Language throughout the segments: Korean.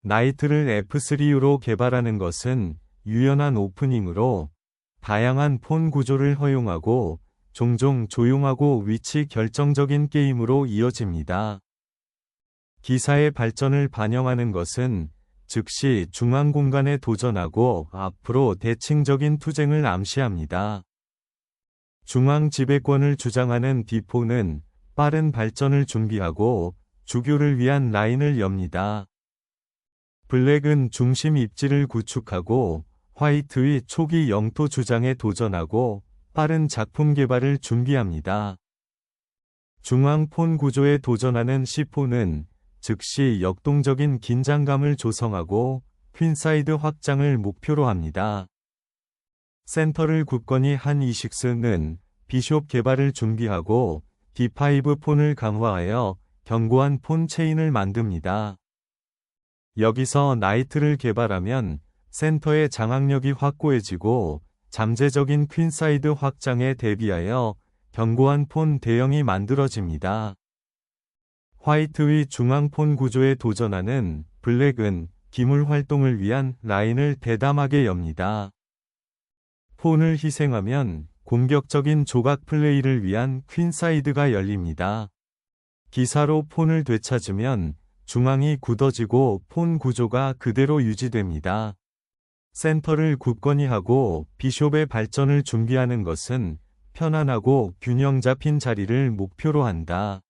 나이트를 F3U로 개발하는 것은 유연한 오프닝으로 다양한 폰 구조를 허용하고 종종 조용하고 위치 결정적인 게임으로 이어집니다. 기사의 발전을 반영하는 것은 즉시 중앙 공간에 도전하고 앞으로 대칭적인 투쟁을 암시합니다. 중앙 지배권을 주장하는 D4는 빠른 발전을 준비하고 주교를 위한 라인을 엽니다. 블랙은 중심 입지를 구축하고 화이트의 초기 영토 주장에 도전하고 빠른 작품 개발을 준비합니다. 중앙 폰 구조에 도전하는 C4는 즉시 역동적인 긴장감을 조성하고 퀸사이드 확장을 목표로 합니다. 센터를 굳건히 한 E6는 비숍 개발을 준비하고 D5 폰을 강화하여 견고한 폰 체인을 만듭니다. 여기서 나이트를 개발하면 센터의 장악력이 확고해지고 잠재적인 퀸사이드 확장에 대비하여 견고한 폰 대형이 만들어집니다. 화이트의 중앙 폰 구조에 도전하는 블랙은 기물 활동을 위한 라인을 대담하게 엽니다. 폰을 희생하면 공격적인 조각 플레이를 위한 퀸사이드가 열립니다. 기사로 폰을 되찾으면 중앙이 굳어지고 폰 구조가 그대로 유지됩니다. 센터를 굳건히 하고 비숍의 발전을 준비하는 것은 편안하고 균형 잡힌 자리를 목표로 한다.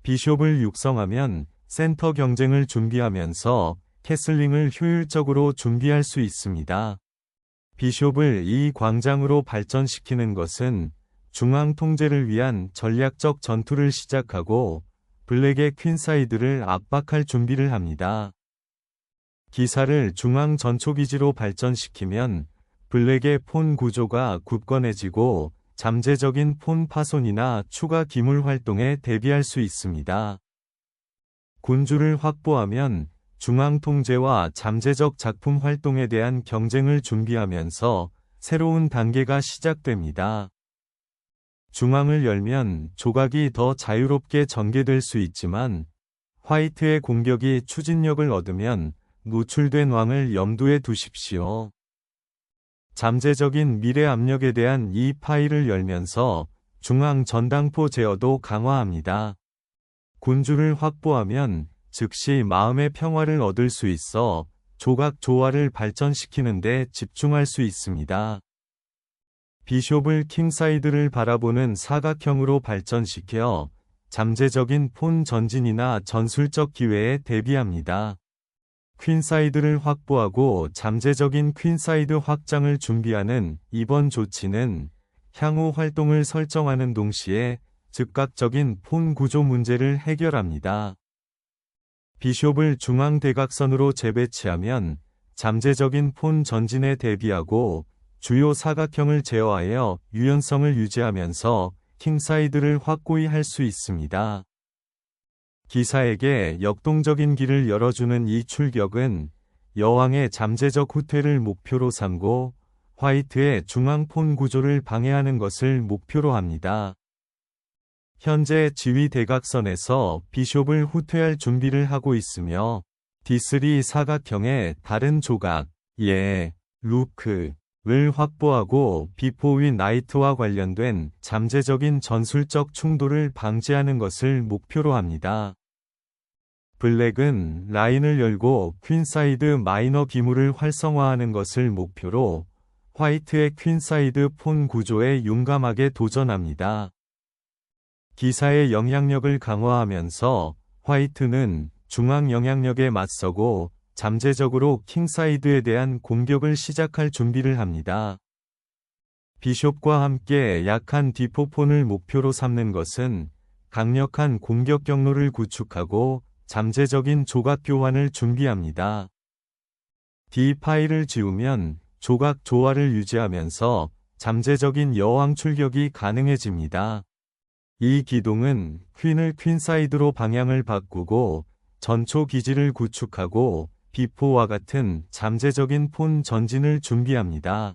비숍을 육성하면 센터 경쟁을 준비하면서 캐슬링을 효율적으로 준비할 수 있습니다. 비숍을 이 광장으로 발전시키는 것은 중앙 통제를 위한 전략적 전투를 시작하고 블랙의 퀸사이드를 압박할 준비를 합니다. 기사를 중앙 전초기지로 발전시키면 블랙의 폰 구조가 굳건해지고 잠재적인 폰 파손이나 추가 기물 활동에 대비할 수 있습니다. 군주를 확보하면 중앙 통제와 잠재적 작품 활동에 대한 경쟁을 준비하면서 새로운 단계가 시작됩니다. 중앙을 열면 조각이 더 자유롭게 전개될 수 있지만 화이트의 공격이 추진력을 얻으면 노출된 왕을 염두에 두십시오. 잠재적인 미래 압력에 대한 이 파일을 열면서 중앙 전당포 제어도 강화합니다. 군주를 확보하면 즉시 마음의 평화를 얻을 수 있어 조각 조화를 발전시키는 데 집중할 수 있습니다. 비숍을 킹사이드를 바라보는 사각형으로 발전시켜 잠재적인 폰 전진이나 전술적 기회에 대비합니다. 퀸사이드를 확보하고 잠재적인 퀸사이드 확장을 준비하는 이번 조치는 향후 활동을 설정하는 동시에 즉각적인 폰 구조 문제를 해결합니다. 비숍을 중앙 대각선으로 재배치하면 잠재적인 폰 전진에 대비하고 주요 사각형을 제어하여 유연성을 유지하면서 킹사이드를 확고히 할 수 있습니다. 기사에게 역동적인 길을 열어주는 이 출격은 여왕의 잠재적 후퇴를 목표로 삼고 화이트의 중앙 폰 구조를 방해하는 것을 목표로 합니다. 현재 지휘 대각선에서 비숍을 후퇴할 준비를 하고 있으며 D3 사각형의 다른 조각, 루크를 확보하고 B4위 나이트와 관련된 잠재적인 전술적 충돌을 방지하는 것을 목표로 합니다. 블랙은 라인을 열고 퀸사이드 마이너 기물을 활성화하는 것을 목표로 화이트의 퀸사이드 폰 구조에 용감하게 도전합니다. 기사의 영향력을 강화하면서 화이트는 중앙 영향력에 맞서고 잠재적으로 킹사이드에 대한 공격을 시작할 준비를 합니다. 비숍과 함께 약한 D4 폰을 목표로 삼는 것은 강력한 공격 경로를 구축하고 잠재적인 조각 교환을 준비합니다. D 파일을 지우면 조각 조화를 유지하면서 잠재적인 여왕 출격이 가능해집니다. 이 기동은 퀸을 퀸사이드로 방향을 바꾸고 전초 기지를 구축하고 B4와 같은 잠재적인 폰 전진을 준비합니다.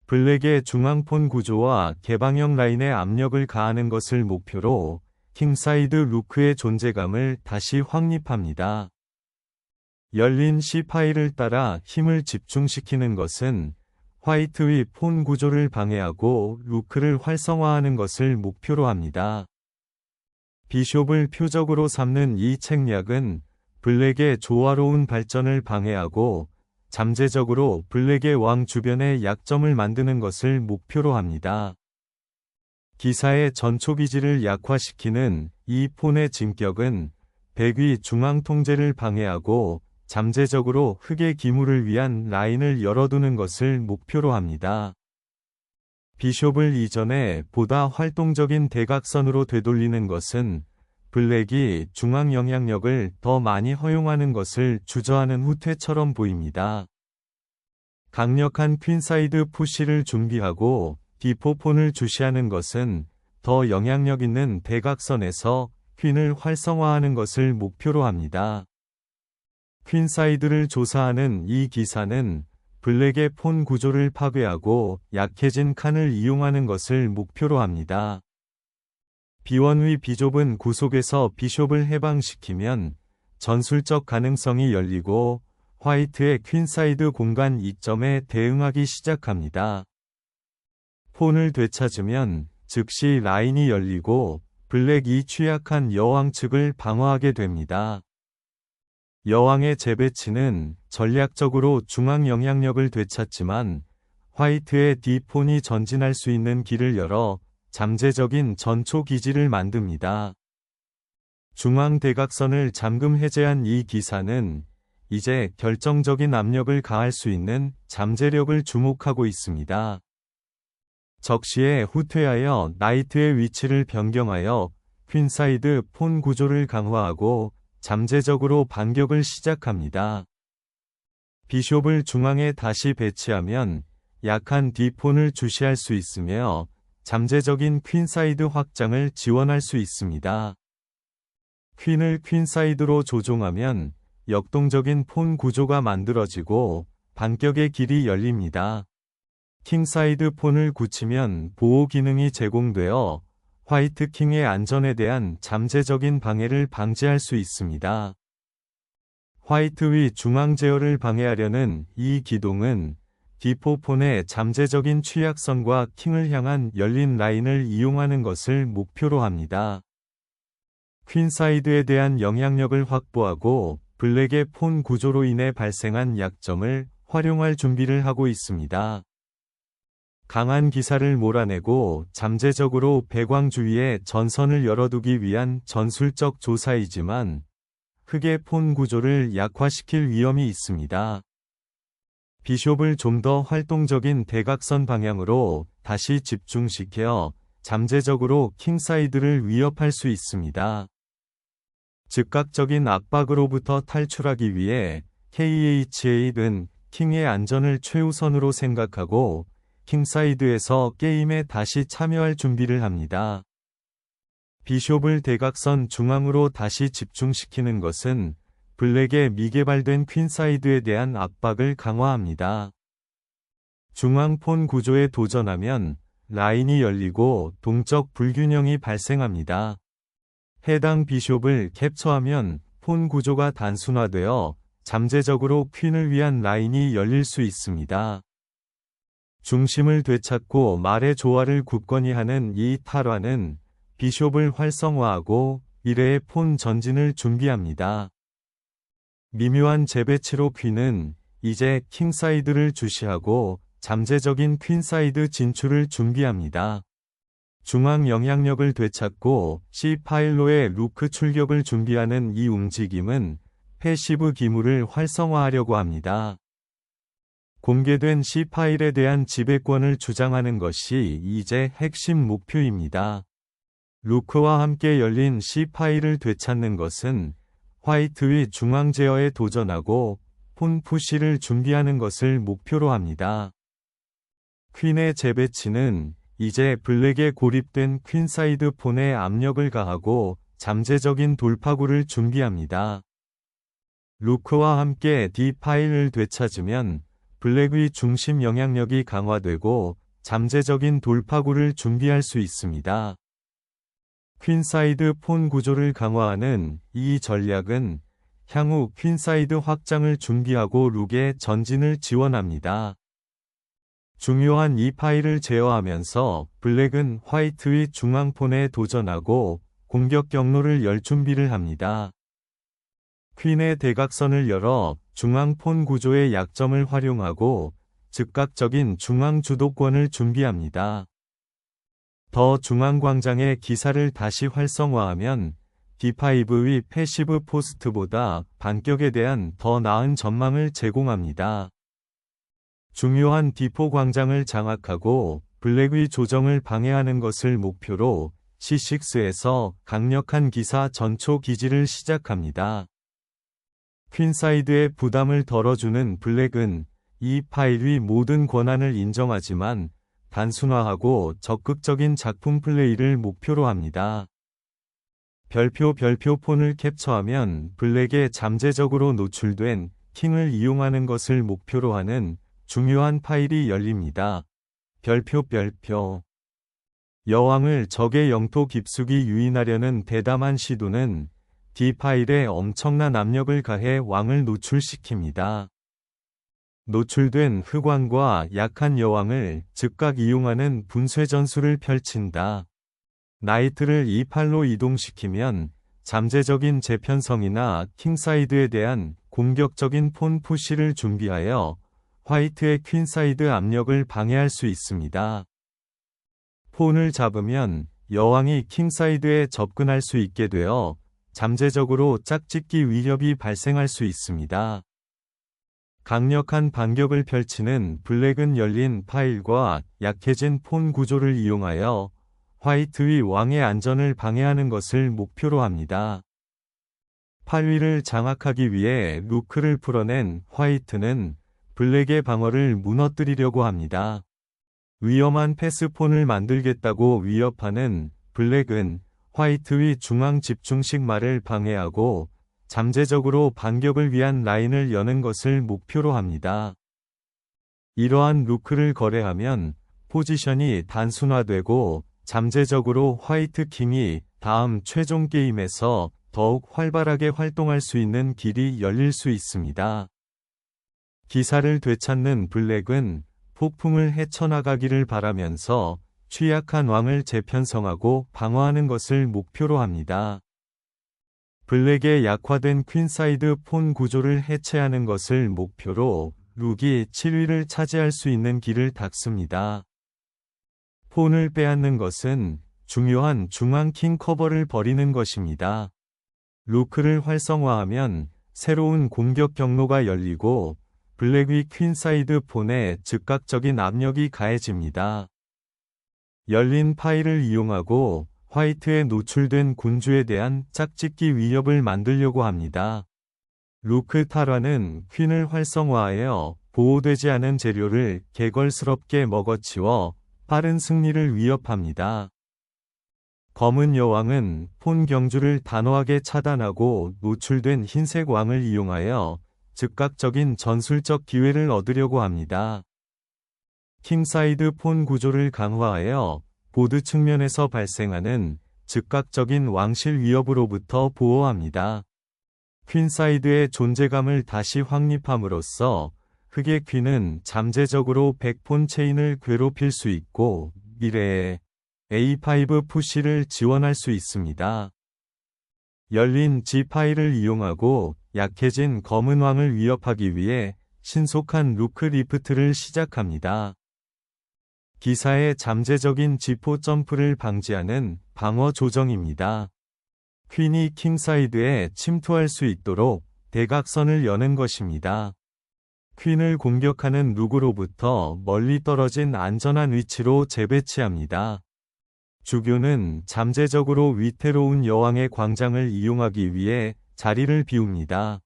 블랙의 중앙폰 구조와 개방형 라인에 압력을 가하는 것을 목표로 킹사이드 루크의 존재감을 다시 확립합니다. 열린 C 파일을 따라 힘을 집중시키는 것은 화이트의 폰 구조를 방해하고 루크를 활성화하는 것을 목표로 합니다. 비숍을 표적으로 삼는 이 책략은 블랙의 조화로운 발전을 방해하고 잠재적으로 블랙의 왕 주변에 약점을 만드는 것을 목표로 합니다. 기사의 전초기지를 약화시키는 이 폰의 진격은 백의 중앙 통제를 방해하고 잠재적으로 흑의 기물을 위한 라인을 열어두는 것을 목표로 합니다. 비숍을 이전에 보다 활동적인 대각선으로 되돌리는 것은 블랙이 중앙 영향력을 더 많이 허용하는 것을 주저하는 후퇴처럼 보입니다. 강력한 퀸사이드 푸시를 준비하고 D4 폰을 주시하는 것은 더 영향력 있는 대각선에서 퀸을 활성화하는 것을 목표로 합니다. 퀸사이드를 조사하는 이 기사는 블랙의 폰 구조를 파괴하고 약해진 칸을 이용하는 것을 목표로 합니다. B1의 비숍은 구속에서 비숍을 해방시키면 전술적 가능성이 열리고 화이트의 퀸사이드 공간 이점에 대응하기 시작합니다. 폰을 되찾으면 즉시 라인이 열리고 블랙이 취약한 여왕 측을 방어하게 됩니다. 여왕의 재배치는 전략적으로 중앙 영향력을 되찾지만 화이트의 D 폰이 전진할 수 있는 길을 열어 잠재적인 전초 기지를 만듭니다. 중앙 대각선을 잠금 해제한 이 기사는 이제 결정적인 압력을 가할 수 있는 잠재력을 주목하고 있습니다. 적시에 후퇴하여 나이트의 위치를 변경하여 퀸사이드 폰 구조를 강화하고 잠재적으로 반격을 시작합니다. 비숍을 중앙에 다시 배치하면 약한 D 폰을 주시할 수 있으며 잠재적인 퀸사이드 확장을 지원할 수 있습니다. 퀸을 퀸사이드로 조종하면 역동적인 폰 구조가 만들어지고 반격의 길이 열립니다. 킹사이드 폰을 굳히면 보호 기능이 제공되어 화이트 킹의 안전에 대한 잠재적인 방해를 방지할 수 있습니다. 화이트의 중앙 제어를 방해하려는 이 기동은 D4 폰의 잠재적인 취약선과 킹을 향한 열린 라인을 이용하는 것을 목표로 합니다. 퀸사이드에 대한 영향력을 확보하고 블랙의 폰 구조로 인해 발생한 약점을 활용할 준비를 하고 있습니다. 강한 기사를 몰아내고 잠재적으로 배광 주위에 전선을 열어두기 위한 전술적 조사이지만 흑의 폰 구조를 약화시킬 위험이 있습니다. 비숍을 좀 더 활동적인 대각선 방향으로 다시 집중시켜 잠재적으로 킹사이드를 위협할 수 있습니다. 즉각적인 압박으로부터 탈출하기 위해 KHA는 킹의 안전을 최우선으로 생각하고 킹사이드에서 게임에 다시 참여할 준비를 합니다. 비숍을 대각선 중앙으로 다시 집중시키는 것은 블랙의 미개발된 퀸사이드에 대한 압박을 강화합니다. 중앙 폰 구조에 도전하면 라인이 열리고 동적 불균형이 발생합니다. 해당 비숍을 캡처하면 폰 구조가 단순화되어 잠재적으로 퀸을 위한 라인이 열릴 수 있습니다. 중심을 되찾고 말의 조화를 굳건히 하는 이 탈환은 비숍을 활성화하고 미래의 폰 전진을 준비합니다. 미묘한 재배치로 퀸은 이제 킹사이드를 주시하고 잠재적인 퀸사이드 진출을 준비합니다. 중앙 영향력을 되찾고 C 파일로의 루크 출격을 준비하는 이 움직임은 패시브 기물을 활성화하려고 합니다. 공개된 C 파일에 대한 지배권을 주장하는 것이 이제 핵심 목표입니다. 루크와 함께 열린 C 파일을 되찾는 것은 화이트의 중앙 제어에 도전하고 폰 푸시를 준비하는 것을 목표로 합니다. 퀸의 재배치는 이제 블랙에 고립된 퀸사이드 폰에 압력을 가하고 잠재적인 돌파구를 준비합니다. 루크와 함께 D 파일을 되찾으면 블랙의 중심 영향력이 강화되고 잠재적인 돌파구를 준비할 수 있습니다. 퀸사이드 폰 구조를 강화하는 이 전략은 향후 퀸사이드 확장을 준비하고 룩의 전진을 지원합니다. 중요한 이 파일을 제어하면서 블랙은 화이트의 중앙폰에 도전하고 공격 경로를 열 준비를 합니다. 퀸의 대각선을 열어 중앙폰 구조의 약점을 활용하고 즉각적인 중앙 주도권을 준비합니다. 더 중앙 광장의 기사를 다시 활성화하면 D5의 패시브 포스트보다 반격에 대한 더 나은 전망을 제공합니다. 중요한 D4 광장을 장악하고 블랙의 조정을 방해하는 것을 목표로 C6에서 강력한 기사 전초 기지를 시작합니다. 퀸사이드의 부담을 덜어주는 블랙은 이 파일의 모든 권한을 인정하지만 단순화하고 적극적인 작품 플레이를 목표로 합니다. 별표 폰을 캡처하면 블랙에 잠재적으로 노출된 킹을 이용하는 것을 목표로 하는 중요한 파일이 열립니다. 별표 여왕을 적의 영토 깊숙이 유인하려는 대담한 시도는 D 파일에 엄청난 압력을 가해 왕을 노출시킵니다. 노출된 흑왕과 약한 여왕을 즉각 이용하는 분쇄 전술을 펼친다. 나이트를 이 팔로 이동시키면 잠재적인 재편성이나 킹사이드에 대한 공격적인 폰 푸시를 준비하여 화이트의 퀸사이드 압력을 방해할 수 있습니다. 폰을 잡으면 여왕이 킹사이드에 접근할 수 있게 되어 잠재적으로 짝짓기 위협이 발생할 수 있습니다. 강력한 반격을 펼치는 블랙은 열린 파일과 약해진 폰 구조를 이용하여 화이트의 왕의 안전을 방해하는 것을 목표로 합니다. 8위를 장악하기 위해 루크를 풀어낸 화이트는 블랙의 방어를 무너뜨리려고 합니다. 위험한 패스폰을 만들겠다고 위협하는 블랙은 화이트의 중앙 집중식 말을 방해하고 잠재적으로 반격을 위한 라인을 여는 것을 목표로 합니다. 이러한 루크를 거래하면 포지션이 단순화되고 잠재적으로 화이트 킹이 다음 최종 게임에서 더욱 활발하게 활동할 수 있는 길이 열릴 수 있습니다. 기사를 되찾는 블랙은 폭풍을 헤쳐나가기를 바라면서 취약한 왕을 재편성하고 방어하는 것을 목표로 합니다. 블랙의 약화된 퀸사이드 폰 구조를 해체하는 것을 목표로 룩이 7위를 차지할 수 있는 길을 닦습니다. 폰을 빼앗는 것은 중요한 중앙 킹 커버를 버리는 것입니다. 루크를 활성화하면 새로운 공격 경로가 열리고 블랙의 퀸사이드 폰에 즉각적인 압력이 가해집니다. 열린 파일을 이용하고 화이트에 노출된 군주에 대한 짝짓기 위협을 만들려고 합니다. 루크 탈환은 퀸을 활성화하여 보호되지 않은 재료를 개걸스럽게 먹어치워 빠른 승리를 위협합니다. 검은 여왕은 폰 경주를 단호하게 차단하고 노출된 흰색 왕을 이용하여 즉각적인 전술적 기회를 얻으려고 합니다. 킹사이드 폰 구조를 강화하여 보드 측면에서 발생하는 즉각적인 왕실 위협으로부터 보호합니다. 퀸사이드의 존재감을 다시 확립함으로써 흑의 퀸은 잠재적으로 백폰 체인을 괴롭힐 수 있고 미래에 A5 푸시를 지원할 수 있습니다. 열린 G 파일을 이용하고 약해진 검은 왕을 위협하기 위해 신속한 루크 리프트를 시작합니다. 기사의 잠재적인 G4 점프를 방지하는 방어 조정입니다. 퀸이 킹사이드에 침투할 수 있도록 대각선을 여는 것입니다. 퀸을 공격하는 룩으로부터 멀리 떨어진 안전한 위치로 재배치합니다. 주교는 잠재적으로 위태로운 여왕의 광장을 이용하기 위해 자리를 비웁니다.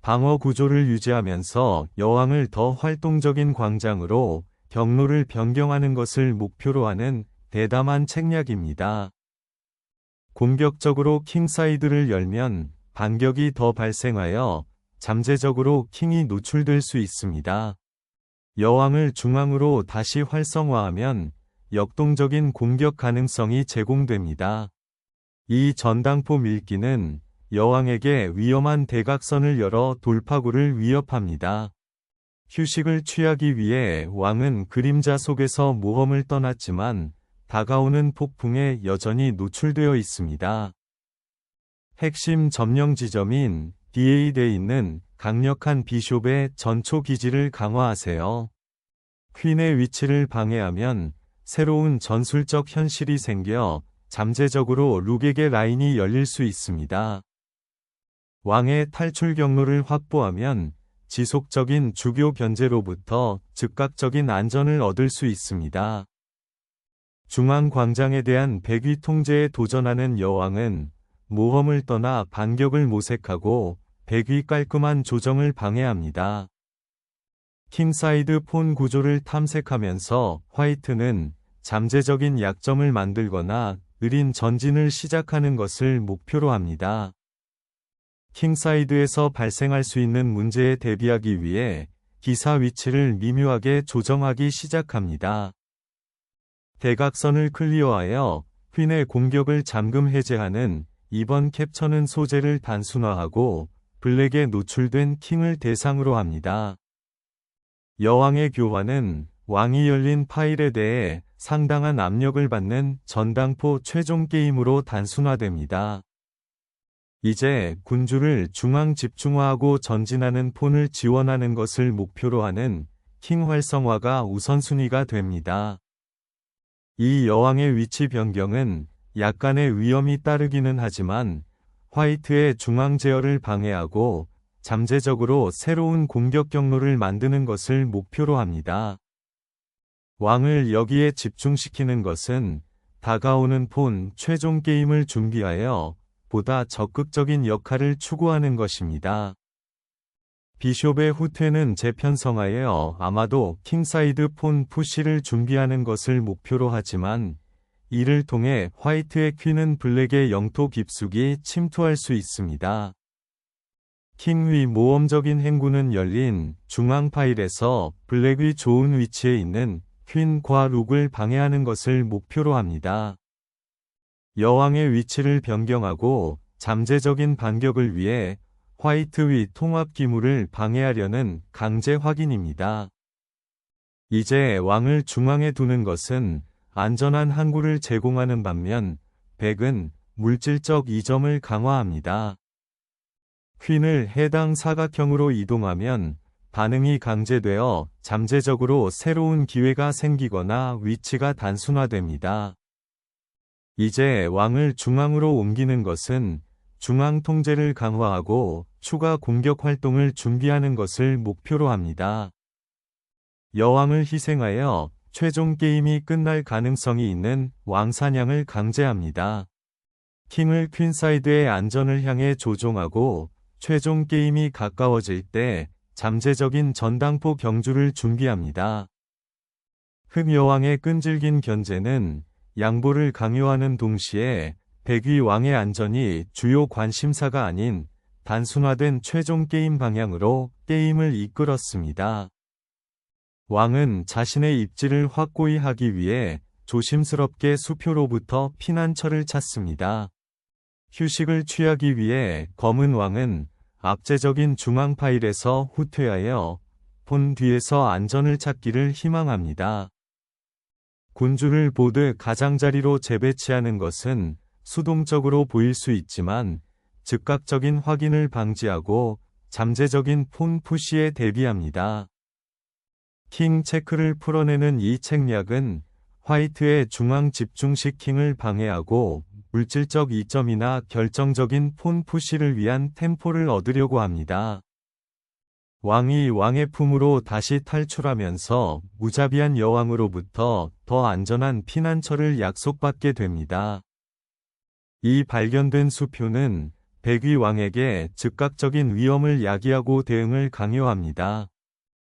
방어 구조를 유지하면서 여왕을 더 활동적인 광장으로 경로를 변경하는 것을 목표로 하는 대담한 책략입니다. 공격적으로 킹사이드를 열면 반격이 더 발생하여 잠재적으로 킹이 노출될 수 있습니다. 여왕을 중앙으로 다시 활성화하면 역동적인 공격 가능성이 제공됩니다. 이 전당포 밀기는 여왕에게 위험한 대각선을 열어 돌파구를 위협합니다. 휴식을 취하기 위해 왕은 그림자 속에서 모험을 떠났지만 다가오는 폭풍에 여전히 노출되어 있습니다. 핵심 점령 지점인 D8에 있는 강력한 비숍의 전초 기지를 강화하세요. 퀸의 위치를 방해하면 새로운 전술적 현실이 생겨 잠재적으로 룩에게 라인이 열릴 수 있습니다. 왕의 탈출 경로를 확보하면 지속적인 주교 견제로부터 즉각적인 안전을 얻을 수 있습니다. 중앙 광장에 대한 백위 통제에 도전하는 여왕은 모험을 떠나 반격을 모색하고 백위 깔끔한 조정을 방해합니다. 킹사이드 폰 구조를 탐색하면서 화이트는 잠재적인 약점을 만들거나 느린 전진을 시작하는 것을 목표로 합니다. 킹사이드에서 발생할 수 있는 문제에 대비하기 위해 기사 위치를 미묘하게 조정하기 시작합니다. 대각선을 클리어하여 퀸의 공격을 잠금 해제하는 이번 캡처는 소재를 단순화하고 블랙에 노출된 킹을 대상으로 합니다. 여왕의 교환은 왕이 열린 파일에 대해 상당한 압력을 받는 전당포 최종 게임으로 단순화됩니다. 이제 군주를 중앙 집중화하고 전진하는 폰을 지원하는 것을 목표로 하는 킹 활성화가 우선순위가 됩니다. 이 여왕의 위치 변경은 약간의 위험이 따르기는 하지만 화이트의 중앙 제어를 방해하고 잠재적으로 새로운 공격 경로를 만드는 것을 목표로 합니다. 왕을 여기에 집중시키는 것은 다가오는 폰 최종 게임을 준비하여 보다 적극적인 역할을 추구하는 것입니다. 비숍의 후퇴는 재편성하여 아마도 킹사이드 폰 푸시를 준비하는 것을 목표로 하지만 이를 통해 화이트의 퀸은 블랙의 영토 깊숙이 침투할 수 있습니다. 킹의 모험적인 행군은 열린 중앙 파일에서 블랙의 좋은 위치에 있는 퀸과 룩을 방해하는 것을 목표로 합니다. 여왕의 위치를 변경하고 잠재적인 반격을 위해 화이트의 통합 기물을 방해하려는 강제 확인입니다. 이제 왕을 중앙에 두는 것은 안전한 항구를 제공하는 반면 백은 물질적 이점을 강화합니다. 퀸을 해당 사각형으로 이동하면 반응이 강제되어 잠재적으로 새로운 기회가 생기거나 위치가 단순화됩니다. 이제 왕을 중앙으로 옮기는 것은 중앙 통제를 강화하고 추가 공격 활동을 준비하는 것을 목표로 합니다. 여왕을 희생하여 최종 게임이 끝날 가능성이 있는 왕 사냥을 강제합니다. 킹을 퀸사이드의 안전을 향해 조종하고 최종 게임이 가까워질 때 잠재적인 전당포 경주를 준비합니다. 흑여왕의 끈질긴 견제는 양보를 강요하는 동시에 백위 왕의 안전이 주요 관심사가 아닌 단순화된 최종 게임 방향으로 게임을 이끌었습니다. 왕은 자신의 입지를 확고히 하기 위해 조심스럽게 수표로부터 피난처를 찾습니다. 휴식을 취하기 위해 검은 왕은 압제적인 중앙 파일에서 후퇴하여 폰 뒤에서 안전을 찾기를 희망합니다. 군주를 보드 가장자리로 재배치하는 것은 수동적으로 보일 수 있지만 즉각적인 확인을 방지하고 잠재적인 폰 푸시에 대비합니다. 킹 체크를 풀어내는 이 책략은 화이트의 중앙 집중식 킹을 방해하고 물질적 이점이나 결정적인 폰 푸시를 위한 템포를 얻으려고 합니다. 왕이 왕의 품으로 다시 탈출하면서 무자비한 여왕으로부터 더 안전한 피난처를 약속받게 됩니다. 이 발견된 수표는 백위 왕에게 즉각적인 위험을 야기하고 대응을 강요합니다.